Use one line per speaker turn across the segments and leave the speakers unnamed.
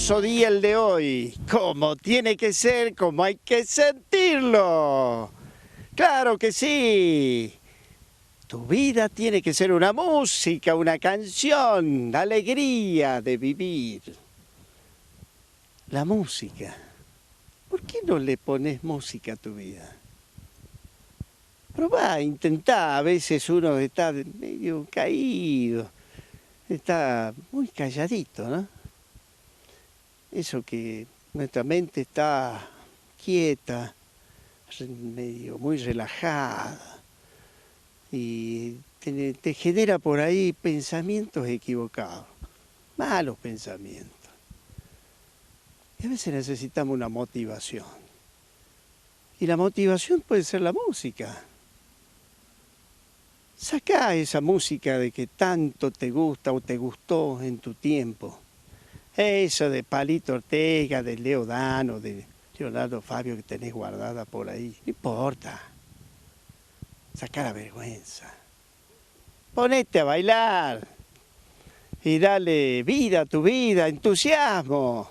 hermoso día el de hoy, como tiene que ser, como hay que sentirlo. Claro que sí. Tu vida tiene que ser una música, una canción, la alegría de vivir. La música. ¿Por qué no le pones música a tu vida? Probá, intentá, a veces uno está medio caído, está muy calladito, ¿no? Eso que nuestra mente está quieta, medio muy relajada, y te genera por ahí pensamientos equivocados, malos pensamientos. Y a veces necesitamos una motivación. Y la motivación puede ser la música. Sacá esa música de que tanto te gusta o te gustó en tu tiempo. Eso de Palito Ortega, de Leo Dan, de Leonardo Fabio que tenés guardada por ahí. No importa. Sacá la vergüenza. Ponete a bailar. Y dale vida a tu vida, entusiasmo.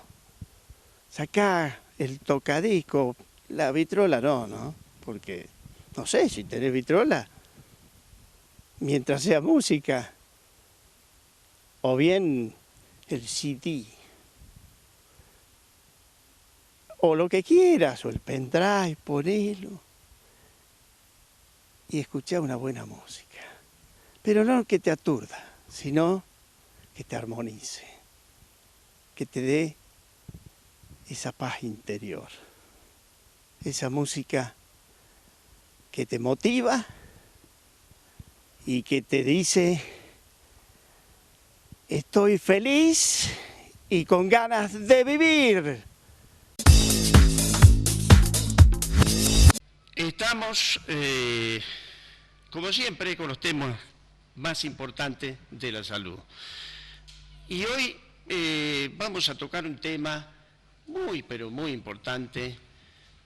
Sacá el tocadisco. La vitrola no, porque no sé si tenés vitrola. Mientras sea música. O bien el CD. O lo que quieras, o el pendrive, ponelo. Y escuchá una buena música. Pero no que te aturda, sino que te armonice. Que te dé esa paz interior. Esa música que te motiva y que te dice, estoy feliz y con ganas de vivir.
Estamos, como siempre, con los temas más importantes de la salud. Y hoy vamos a tocar un tema muy, pero muy importante,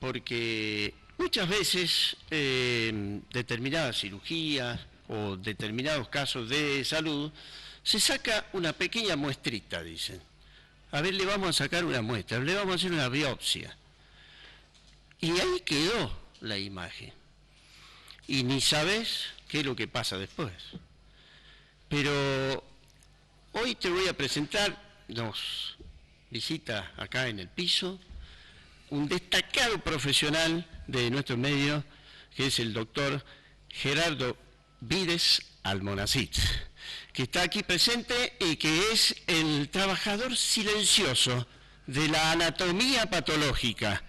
porque muchas veces determinadas cirugías o determinados casos de salud se saca una pequeña muestrita, dicen. A ver, le vamos a sacar una muestra, le vamos a hacer una biopsia. Y ahí quedó la imagen. Y ni sabes qué es lo que pasa después. Pero hoy te voy a presentar, nos visita acá en el piso, un destacado profesional de nuestro medio, que es el doctor Gerardo Vides Almonacid, que está aquí presente y que es el trabajador silencioso de la anatomía patológica,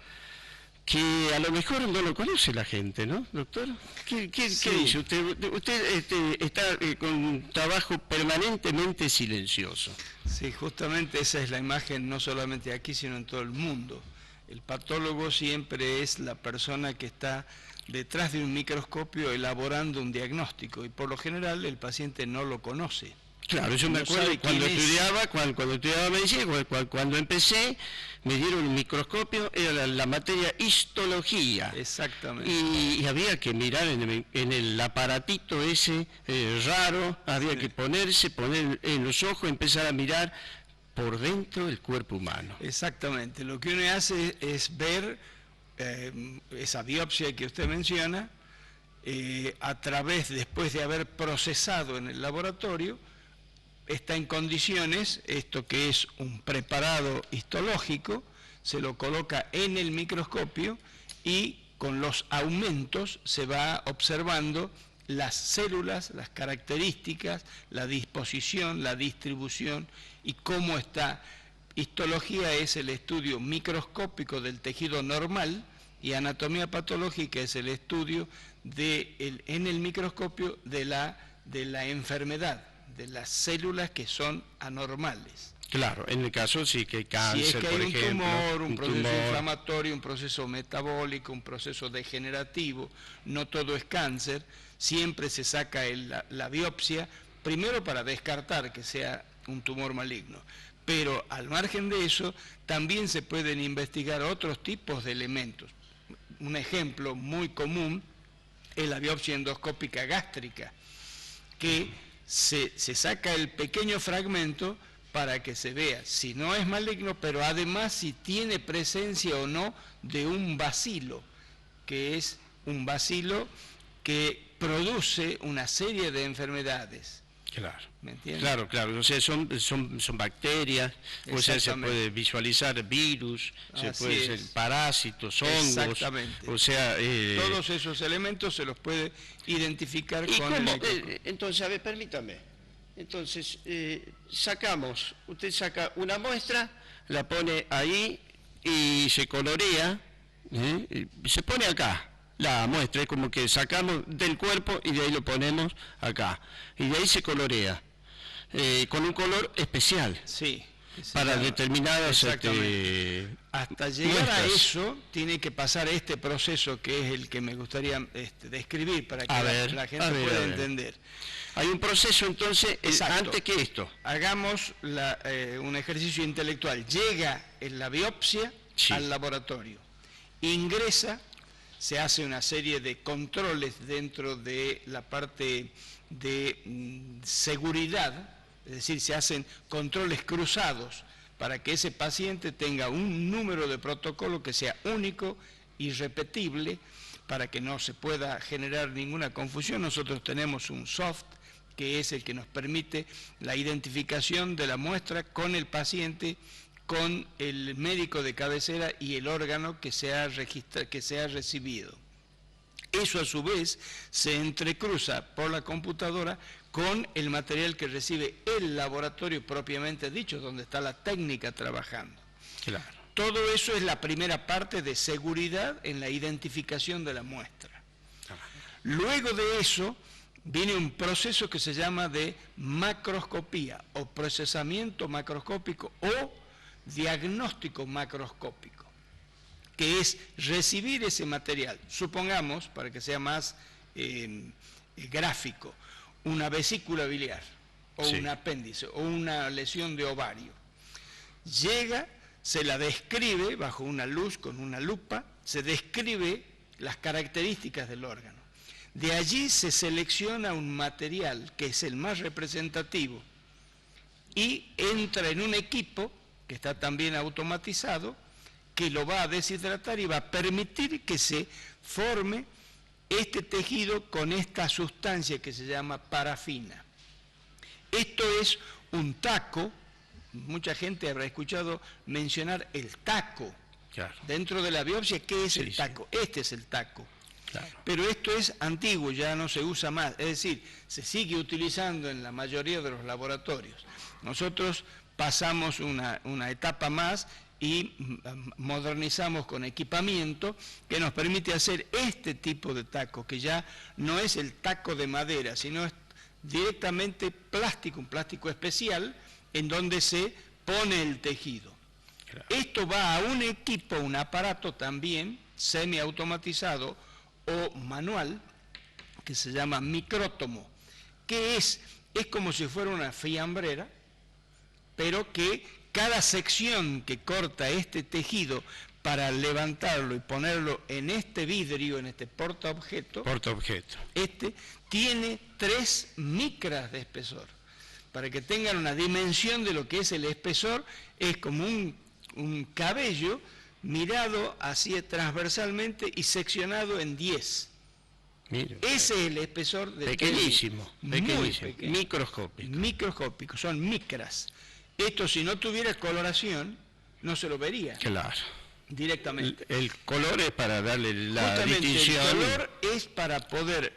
que a lo mejor no lo conoce la gente, ¿no, doctor? ¿Qué dice? Usted está con un trabajo permanentemente silencioso.
Sí, justamente esa es la imagen no solamente aquí, sino en todo el mundo. El patólogo siempre es la persona que está detrás de un microscopio elaborando un diagnóstico y por lo general el paciente no lo conoce.
Claro, yo me acuerdo cuando estudiaba medicina, cuando empecé, me dieron un microscopio, era la materia histología.
Exactamente.
Y había que mirar en el aparatito ese raro, había que poner en los ojos, empezar a mirar por dentro del cuerpo humano.
Exactamente. Lo que uno hace es ver esa biopsia que usted menciona, a través, después de haber procesado en el laboratorio, está en condiciones, esto que es un preparado histológico, se lo coloca en el microscopio y con los aumentos se va observando las células, las características, la disposición, la distribución y cómo está. Histología es el estudio microscópico del tejido normal y anatomía patológica es el estudio en el microscopio de la enfermedad, de las células que son anormales.
Claro, en el caso sí que hay cáncer,
si es que hay
por
un
ejemplo,
tumor, un proceso inflamatorio, un proceso metabólico, un proceso degenerativo, no todo es cáncer, siempre se saca la biopsia, primero para descartar que sea un tumor maligno, pero al margen de eso también se pueden investigar otros tipos de elementos. Un ejemplo muy común es la biopsia endoscópica gástrica, que se saca el pequeño fragmento, para que se vea si no es maligno, pero además si tiene presencia o no de un bacilo, que es un bacilo que produce una serie de enfermedades.
Claro.
¿Me entiendes?
Claro, claro. O sea, son bacterias, o sea, se puede visualizar virus, se puede ser parásitos, hongos.
Exactamente.
O sea,
todos esos elementos se los puede identificar
¿y
con
cómo?
el microscopio.
Entonces, a ver, permítame. Entonces, usted saca una muestra, la pone ahí y se colorea, y se pone acá. La muestra es como que sacamos del cuerpo y de ahí lo ponemos acá. Y de ahí se colorea, con un color especial.
Sí.
Para determinadas
hasta llegar a eso tiene que pasar este proceso que es el que me gustaría describir para que la gente pueda entender.
Hay un proceso entonces antes que esto.
Hagamos un ejercicio intelectual. Llega en la biopsia al laboratorio, ingresa, se hace una serie de controles dentro de la parte de seguridad, es decir, se hacen controles cruzados para que ese paciente tenga un número de protocolo que sea único, irrepetible, para que no se pueda generar ninguna confusión. Nosotros tenemos un soft que es el que nos permite la identificación de la muestra con el paciente, con el médico de cabecera y el órgano que se ha recibido. Eso a su vez se entrecruza por la computadora con el material que recibe el laboratorio propiamente dicho, donde está la técnica trabajando.
Claro.
Todo eso es la primera parte de seguridad en la identificación de la muestra. Luego de eso viene un proceso que se llama de macroscopía o procesamiento macroscópico o diagnóstico macroscópico, que es recibir ese material. Supongamos, para que sea más gráfico, una vesícula biliar o un apéndice o una lesión de ovario. Llega, se la describe bajo una luz con una lupa, se describe las características del órgano. De allí se selecciona un material que es el más representativo y entra en un equipo que está también automatizado, que lo va a deshidratar y va a permitir que se forme este tejido con esta sustancia que se llama parafina. Esto es un taco, mucha gente habrá escuchado mencionar el taco.
Claro.
Dentro de la biopsia, ¿qué es el taco? Este es el taco.
Claro.
Pero esto es antiguo, ya no se usa más, es decir, se sigue utilizando en la mayoría de los laboratorios. Nosotros pasamos una etapa más y modernizamos con equipamiento que nos permite hacer este tipo de taco, que ya no es el taco de madera, sino es directamente plástico, un plástico especial, en donde se pone el tejido. Claro. Esto va a un equipo, un aparato también semiautomatizado o manual, que se llama micrótomo, que es como si fuera una fiambrera, pero que cada sección que corta este tejido para levantarlo y ponerlo en este vidrio, en este portaobjeto, tiene 3 micras de espesor. Para que tengan una dimensión de lo que es el espesor, es como un cabello mirado así transversalmente y seccionado en 10.
Mira,
ese es el espesor del
pequeñísimo,
pequeño,
microscópico.
Son micras. Esto, si no tuviera coloración, no se lo vería.
Claro.
Directamente.
El color es para darle la
Justamente
distinción.
El color es para poder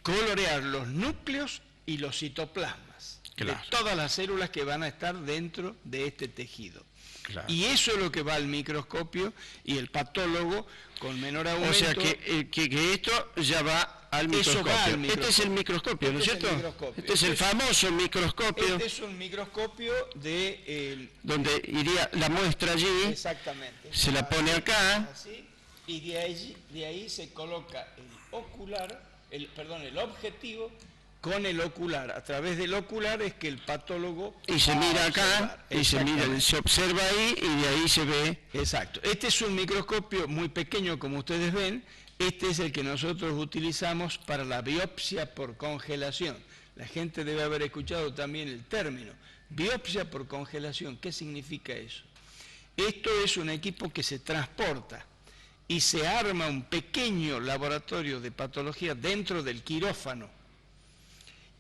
colorear los núcleos y los citoplasmas de todas las células que van a estar dentro de este tejido. Claro. Y eso es lo que va al microscopio, y el patólogo con menor aumento.
O sea que esto ya va al microscopio. Este es el microscopio, ¿no es cierto? Este es el famoso microscopio.
Este es un microscopio
donde iría la muestra allí.
Exactamente.
Se la pone acá.
Así, y de ahí se coloca el ocular, el objetivo con el ocular. A través del ocular es que el patólogo
y se mira acá, y se observa ahí, y de ahí se ve.
Exacto. Este es un microscopio muy pequeño, como ustedes ven. Este es el que nosotros utilizamos para la biopsia por congelación. La gente debe haber escuchado también el término, Biopsia por congelación, ¿qué significa eso? Esto es un equipo que se transporta y se arma un pequeño laboratorio de patología dentro del quirófano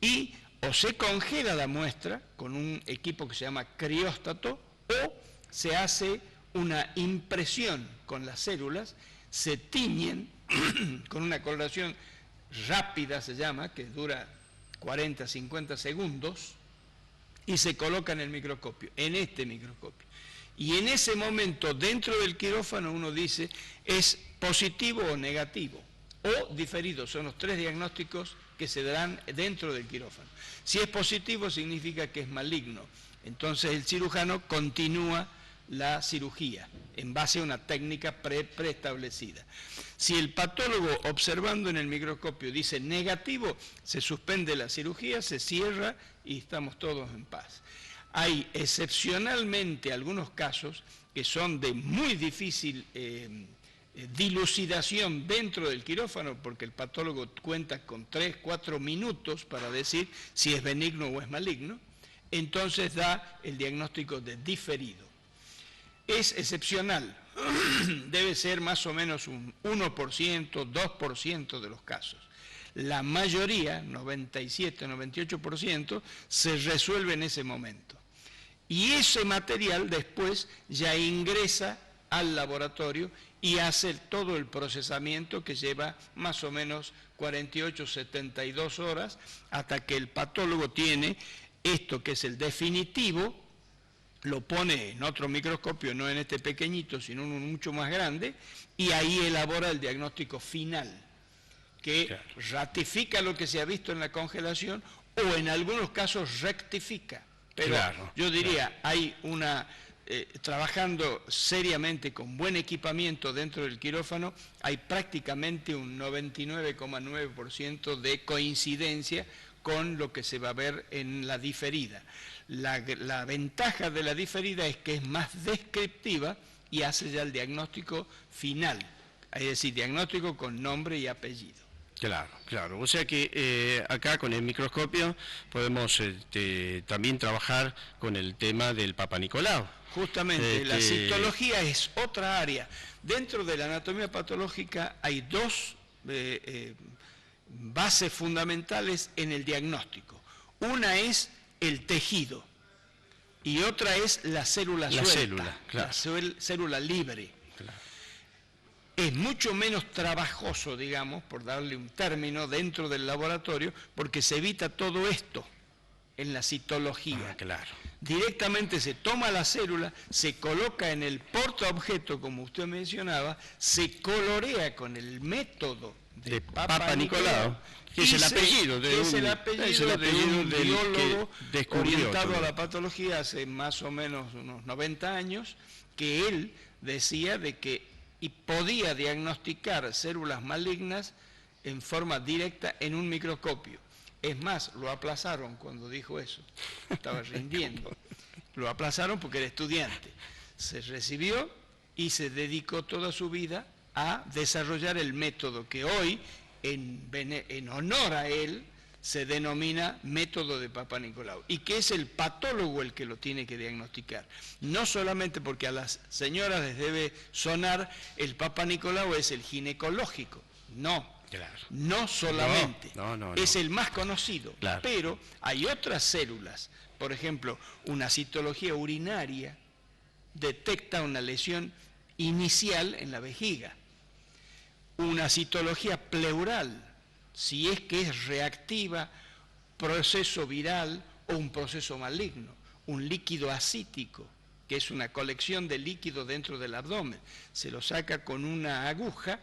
y o se congela la muestra con un equipo que se llama crióstato o se hace una impresión con las células, se tiñen con una coloración rápida, se llama, que dura 40, 50 segundos, y se coloca en el microscopio, en este microscopio. Y en ese momento, dentro del quirófano, uno dice, ¿es positivo o negativo? O diferido, son los 3 diagnósticos que se darán dentro del quirófano. Si es positivo, significa que es maligno. Entonces el cirujano continúa la cirugía en base a una técnica preestablecida. Si el patólogo, observando en el microscopio, dice negativo, se suspende la cirugía, se cierra y estamos todos en paz. Hay excepcionalmente algunos casos que son de muy difícil dilucidación dentro del quirófano, porque el patólogo cuenta con 3, 4 minutos para decir si es benigno o es maligno, entonces da el diagnóstico de diferido. Es excepcional, debe ser más o menos un 1%, 2% de los casos. La mayoría, 97, 98%, se resuelve en ese momento. Y ese material después ya ingresa al laboratorio y hace todo el procesamiento que lleva más o menos 48, 72 horas hasta que el patólogo tiene esto que es el definitivo, lo pone en otro microscopio, no en este pequeñito, sino uno mucho más grande, y ahí elabora el diagnóstico final, que ratifica lo que se ha visto en la congelación o en algunos casos rectifica. Pero yo diría, hay una... trabajando seriamente con buen equipamiento dentro del quirófano, hay prácticamente un 99,9% de coincidencia con lo que se va a ver en la diferida. La ventaja de la diferida es que es más descriptiva y hace ya el diagnóstico final, es decir, diagnóstico con nombre y apellido.
Claro, claro. O sea que acá con el microscopio podemos también trabajar con el tema del Papa Nicolau.
Justamente, la citología es otra área. Dentro de la anatomía patológica hay 2 bases fundamentales en el diagnóstico. Una es el tejido y otra es la célula suelta, la célula libre. Claro. Es mucho menos trabajoso, digamos, por darle un término, dentro del laboratorio, porque se evita todo esto en la citología.
Claro.
Directamente se toma la célula, se coloca en el portaobjeto, como usted mencionaba, se colorea con el método de Papa Nicolau,
que es el apellido de
un biólogo orientado a la patología hace más o menos unos 90 años, que él decía de que y podía diagnosticar células malignas en forma directa en un microscopio. Es más, lo aplazaron cuando dijo eso, estaba rindiendo. Lo aplazaron porque era estudiante. Se recibió y se dedicó toda su vida a desarrollar el método que hoy, en honor a él, se denomina método de Papa Nicolau, y que es el patólogo el que lo tiene que diagnosticar. No solamente porque a las señoras les debe sonar el Papa Nicolau es el ginecológico, no. Claro. No solamente, es el más conocido, claro. Pero hay otras células, por ejemplo, una citología urinaria detecta una lesión inicial en la vejiga, una citología pleural, si es que es reactiva, proceso viral o un proceso maligno, un líquido ascítico, que es una colección de líquido dentro del abdomen, se lo saca con una aguja.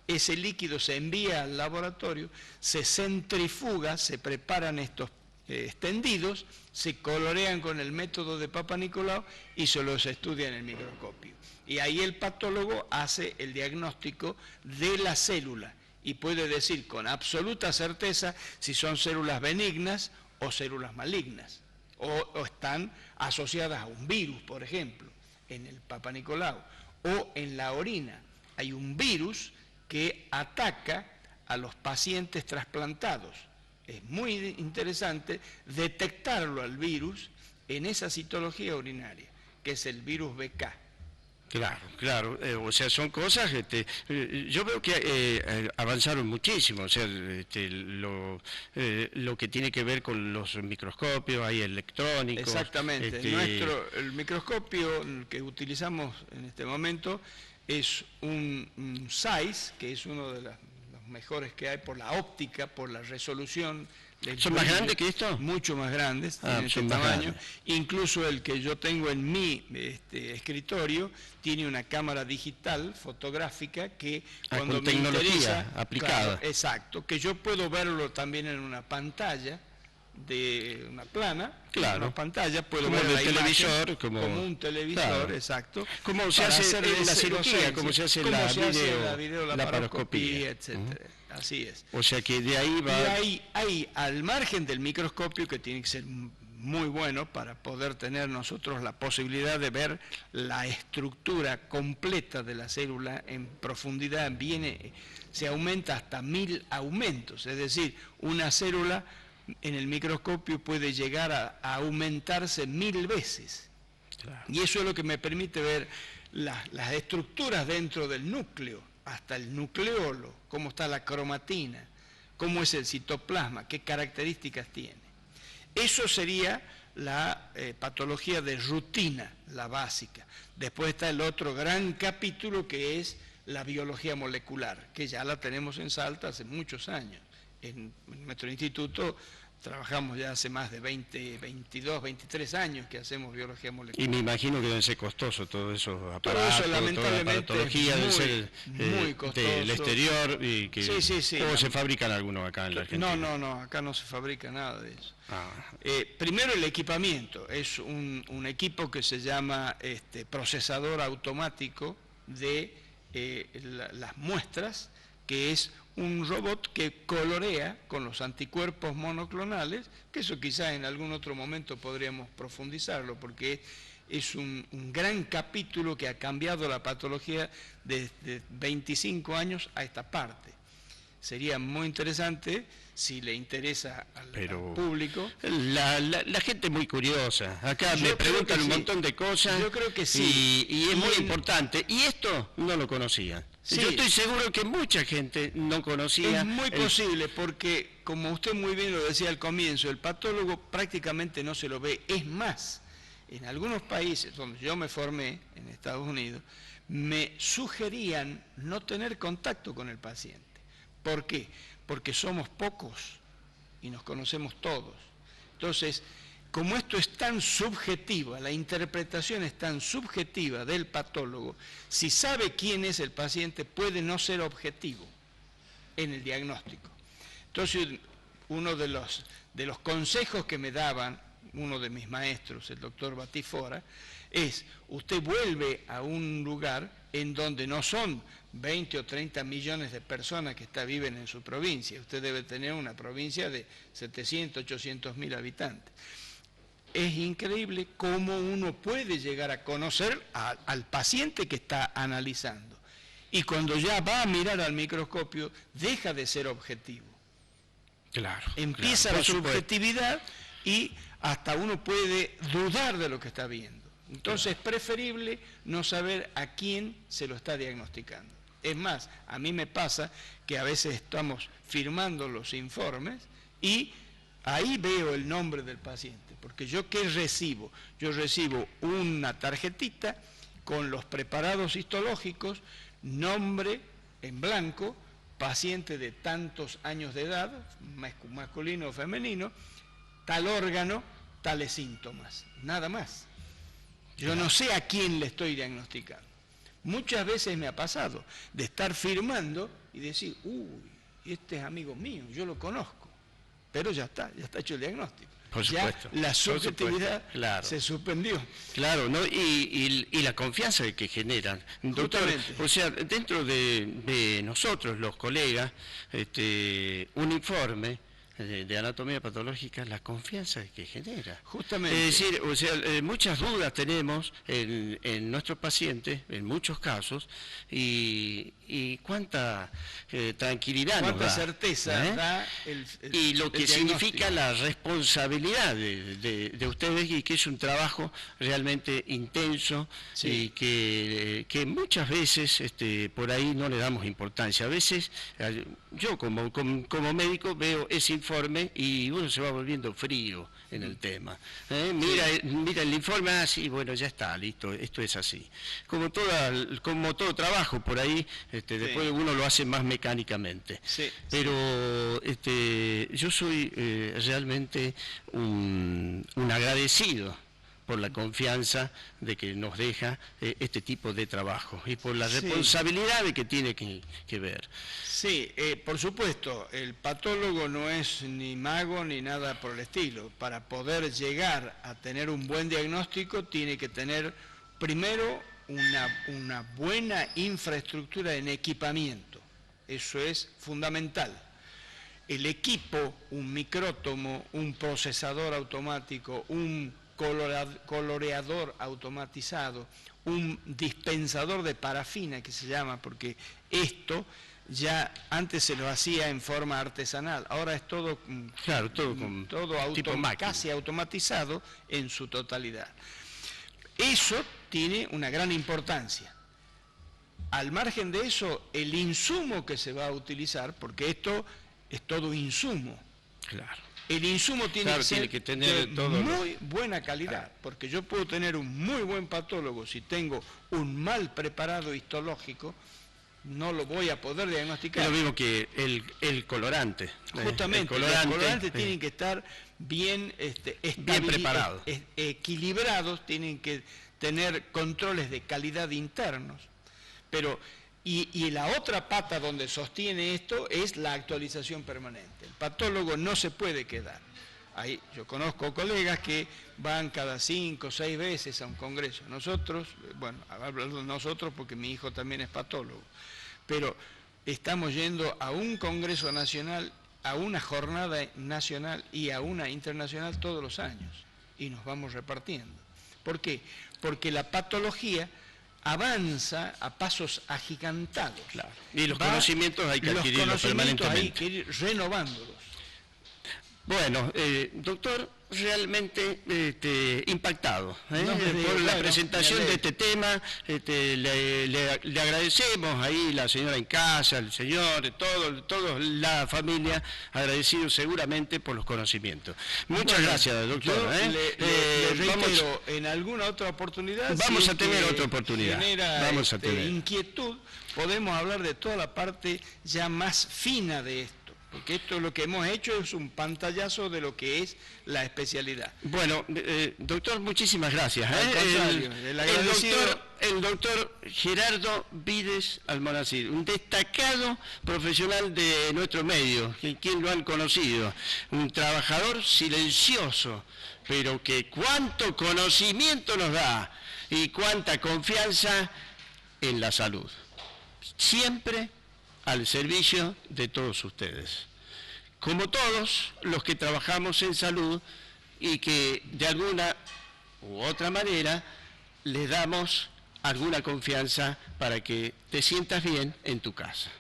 Ese líquido se envía al laboratorio, se centrifuga, se preparan estos extendidos, se colorean con el método de Papa Nicolau y se los estudia en el microscopio. Y ahí el patólogo hace el diagnóstico de la célula y puede decir con absoluta certeza si son células benignas o células malignas, o están asociadas a un virus, por ejemplo, en el Papa Nicolau, o en la orina. Hay un virus que ataca a los pacientes trasplantados. Es muy interesante detectarlo al virus en esa citología urinaria, que es el virus BK.
Claro, claro, o sea, son cosas, yo veo que avanzaron muchísimo, o sea, lo que tiene que ver con los microscopios, hay electrónicos.
Exactamente, el microscopio que utilizamos en este momento es un Zeiss, que es uno de los mejores que hay por la óptica, por la resolución.
¿Son más grandes que esto?
Mucho más grandes, tienen este tamaño. Incluso el que yo tengo en mi escritorio tiene una cámara digital fotográfica que cuando
con
me
tecnología
interesa,
aplicada.
claro, exacto, que yo puedo verlo también en una pantalla de una plana,
claro,
una pantalla, puedo
como
ver la
televisor,
imagen, como un televisor,
claro,
exacto,
como se hace en la cirugía, como se hace la
videolaparoscopía, etcétera. Así es.
O sea que de ahí va...
Y ahí, al margen del microscopio, que tiene que ser muy bueno para poder tener nosotros la posibilidad de ver la estructura completa de la célula en profundidad, se aumenta hasta 1000 aumentos, es decir, una célula en el microscopio puede llegar a aumentarse 1000 veces. Claro. Y eso es lo que me permite ver las estructuras dentro del núcleo, hasta el nucleolo, cómo está la cromatina, cómo es el citoplasma, qué características tiene. Eso sería la patología de rutina, la básica. Después está el otro gran capítulo que es la biología molecular, que ya la tenemos en Salta hace muchos años. En nuestro instituto trabajamos ya hace más de 22, 23 años que hacemos biología molecular.
Y me imagino que deben ser costosos todos esos aparatos,
todo eso, lamentablemente,
toda la patología debe ser
muy costoso.
Del exterior, y que
sí.
se fabrican algunos acá en la Argentina.
No, acá no se fabrica nada de eso. Primero el equipamiento, es un equipo que se llama procesador automático de las muestras, que es un robot que colorea con los anticuerpos monoclonales, que eso quizás en algún otro momento podríamos profundizarlo, porque es un gran capítulo que ha cambiado la patología desde 25 años a esta parte. Sería muy interesante, si le interesa al público.
La gente es muy curiosa. Acá me preguntan un montón de cosas.
Yo creo que sí.
Y es muy importante. Y esto no lo conocía. Sí. Yo estoy seguro que mucha gente no conocía.
Es muy posible, porque como usted muy bien lo decía al comienzo, el patólogo prácticamente no se lo ve. Es más, en algunos países donde yo me formé, en Estados Unidos, me sugerían no tener contacto con el paciente. ¿Por qué? Porque somos pocos y nos conocemos todos. Entonces, como esto es tan subjetiva, la interpretación es tan subjetiva del patólogo, si sabe quién es el paciente puede no ser objetivo en el diagnóstico. Entonces, uno de los consejos que me daban, uno de mis maestros, el doctor Batifora, es: usted vuelve a un lugar en donde no son 20 o 30 millones de personas que viven en su provincia. Usted debe tener una provincia de 700, 800 mil habitantes. Es increíble cómo uno puede llegar a conocer al paciente que está analizando. Y cuando ya va a mirar al microscopio, deja de ser objetivo.
Claro.
Empieza la subjetividad y hasta uno puede dudar de lo que está viendo. Entonces es preferible no saber a quién se lo está diagnosticando. Es más, a mí me pasa que a veces estamos firmando los informes y ahí veo el nombre del paciente, porque yo ¿qué recibo? Yo recibo una tarjetita con los preparados histológicos, nombre en blanco, paciente de tantos años de edad, masculino o femenino, tal órgano, tales síntomas, nada más. Yo no sé a quién le estoy diagnosticando. Muchas veces me ha pasado de estar firmando y decir, uy, este es amigo mío, yo lo conozco, pero ya está hecho el diagnóstico.
Por supuesto,
ya la subjetividad
claro,
se suspendió.
Claro, ¿no? Y la confianza que generan. Doctor, o sea, dentro de nosotros, los colegas, un informe de anatomía patológica, la confianza que genera.
Justamente.
Es decir, o sea, muchas dudas tenemos en nuestros pacientes, en muchos casos, y cuánta tranquilidad
cuánta
nos da.
certeza da
y lo que significa la responsabilidad de ustedes, y que es un trabajo realmente intenso,
Sí.
y que muchas veces por ahí no le damos importancia. A veces yo como médico veo ese informe y uno se va volviendo frío en el tema. Mira el informe, sí, bueno, ya está, listo, esto es así. Como todo trabajo por ahí, después uno lo hace más mecánicamente.
Sí,
pero yo soy realmente un agradecido por la confianza de que nos deja este tipo de trabajo, y por la responsabilidad de que tiene que ver.
Sí, por supuesto, el patólogo no es ni mago ni nada por el estilo. Para poder llegar a tener un buen diagnóstico tiene que tener primero una buena infraestructura en equipamiento. Eso es fundamental. El equipo, un micrótomo, un procesador automático, un coloreador automatizado, un dispensador de parafina que se llama, porque esto ya antes se lo hacía en forma artesanal, ahora es todo, casi automatizado en su totalidad. Eso tiene una gran importancia. Al margen de eso, el insumo que se va a utilizar, porque esto es todo insumo.
Claro.
El insumo tiene que
tener
de muy buena calidad, porque yo puedo tener un muy buen patólogo, si tengo un mal preparado histológico, no lo voy a poder diagnosticar.
Es lo mismo que el colorante.
Justamente, los colorantes tienen que estar bien
preparados,
equilibrados, tienen que tener controles de calidad internos, pero y la otra pata donde sostiene esto es la actualización permanente. El patólogo no se puede quedar. Ahí, yo conozco colegas que van cada 5 o 6 veces a un congreso. Nosotros, bueno, hablo de nosotros porque mi hijo también es patólogo, pero estamos yendo a un congreso nacional, a una jornada nacional y a una internacional todos los años, y nos vamos repartiendo. ¿Por qué? Porque la patología avanza a pasos agigantados.
Claro. Y los conocimientos hay que adquirirlos permanentemente.
Hay que ir renovándolos.
Bueno, doctor, realmente impactado por la presentación de este tema. Le agradecemos ahí, la señora en casa, el señor, toda la familia, agradecidos seguramente por los conocimientos. Muchas gracias, doctor.
Le reitero, en alguna otra oportunidad,
vamos a tener otra oportunidad.
Vamos a tener inquietud, podemos hablar de toda la parte ya más fina de esto. Porque esto lo que hemos hecho es un pantallazo de lo que es la especialidad.
Bueno, doctor, muchísimas gracias.
Al contrario,
el doctor Gerardo Vides Almonacid, un destacado profesional de nuestro medio, quien lo han conocido, un trabajador silencioso, pero que cuánto conocimiento nos da y cuánta confianza en la salud. Siempre al servicio de todos ustedes, como todos los que trabajamos en salud y que de alguna u otra manera les damos alguna confianza para que te sientas bien en tu casa.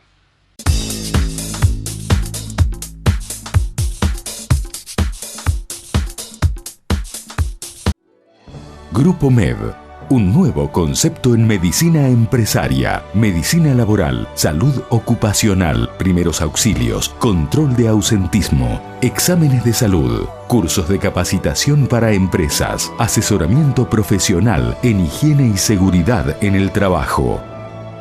Grupo Med, un nuevo concepto en medicina empresaria, medicina laboral, salud ocupacional, primeros auxilios, control de ausentismo, exámenes de salud, cursos de capacitación para empresas, asesoramiento profesional en higiene y seguridad en el trabajo.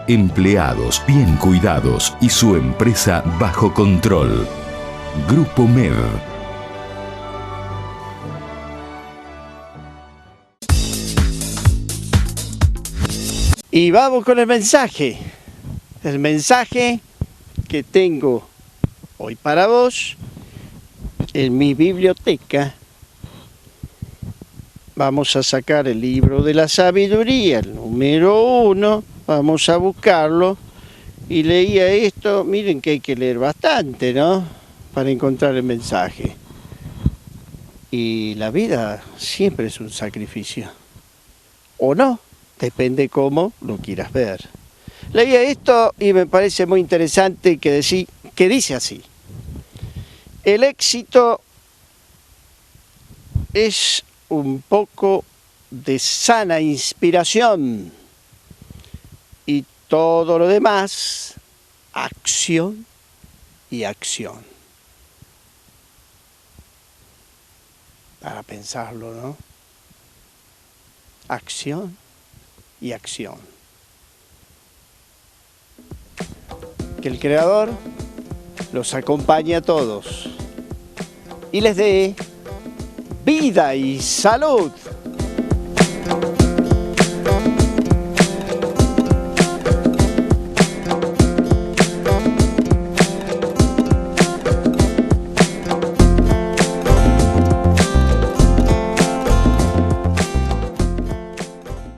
Empleados bien cuidados y su empresa bajo control. Grupo Med.
Y vamos con el mensaje que tengo hoy para vos en mi biblioteca. Vamos a sacar el libro de la sabiduría, el número 1, vamos a buscarlo. Y leía esto, miren que hay que leer bastante, ¿no? para encontrar el mensaje. Y la vida siempre es un sacrificio. O no, depende cómo lo quieras ver. Leía esto y me parece muy interesante que dice así: el éxito es un poco de sana inspiración y todo lo demás, acción y acción. Para pensarlo, ¿no? Acción y acción. Que el Creador los acompañe a todos y les dé vida y salud.